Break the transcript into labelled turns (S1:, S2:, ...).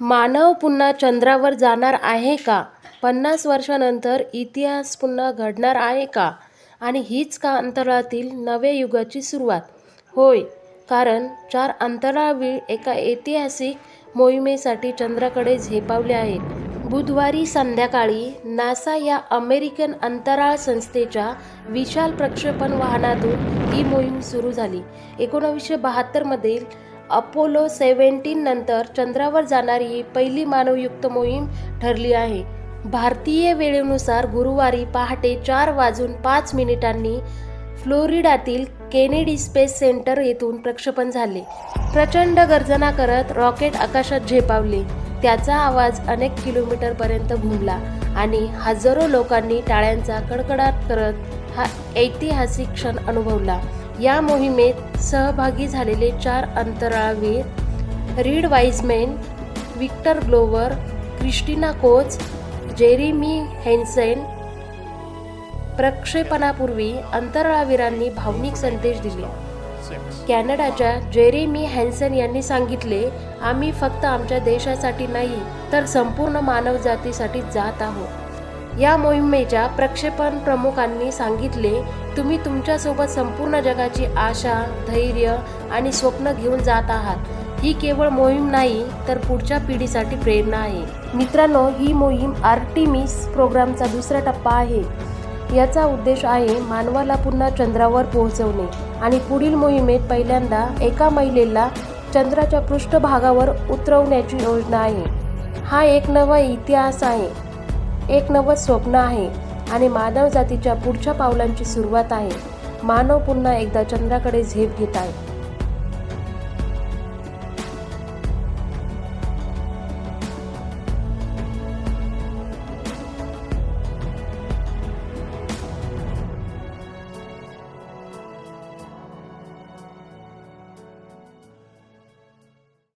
S1: मानव पुन्हा चंद्रावर जाणार आहे का? 50 वर्षांनंतर इतिहास पुन्हा घडणार आहे का? आणि हीच का अंतराळातील नव्या युगाची सुरुवात? होय, कारण 4 अंतराळवीर एका ऐतिहासिक मोहिमेसाठी चंद्राकडे झेपावले आहेत. बुधवारी संध्याकाळी नासा या अमेरिकन अंतराळ संस्थेच्या विशाल प्रक्षेपण वाहनातून ही मोहीम सुरू झाली. 1972 मधील अपोलो 17 नंतर चंद्रावर जाणारी ही पहिली मानवयुक्त मोहीम ठरली आहे. भारतीय वेळेनुसार गुरुवारी पहाटे 4:05 फ्लोरिडातील केनेडी स्पेस सेंटर येथून प्रक्षेपण झाले. प्रचंड गर्जना करत रॉकेट आकाशात झेपावले. त्याचा आवाज अनेक किलोमीटरपर्यंत घुमला आणि हजारो लोकांनी टाळ्यांचा कडकडाट करत हा ऐतिहासिक क्षण अनुभवला. या मोहिमेत सहभागी झालेले 4 अंतराळवीर Reid Wiseman, Victor Glover, Christina Koch, Jeremy Hansen. प्रक्षेपणापूर्वी अंतराळवीरांनी भावनिक संदेश दिले. कॅनडाच्या जेरेमी हॅन्सेन यांनी सांगितले, आम्ही फक्त आमच्या देशासाठी नाही तर संपूर्ण मानवजातीसाठी जात आहोत. या मोहिमेच्या प्रक्षेपण प्रमुखांनी सांगितले, तुम्ही तुमच्यासोबत संपूर्ण जगाची आशा, धैर्य आणि स्वप्न घेऊन जात आहात. ही केवळ मोहीम नाही तर पुढच्या पिढीसाठी प्रेरणा आहे. मित्रांनो, ही मोहीम आर्टेमिस प्रोग्रामचा दुसरा टप्पा आहे. याचा उद्देश आहे मानवाला पुन्हा चंद्रावर पोहोचवणे आणि पुढील मोहिमेत पहिल्यांदा एका महिलेला चंद्राच्या पृष्ठभागावर उतरवण्याची योजना आहे. हा एक नवा इतिहास आहे, एक नवं स्वप्न आहे आणि मानवजातीच्या पुढच्या पावलांची सुरुवात आहे. मानव पुन्हा एकदा चंद्राकडे झेप घेत आहे.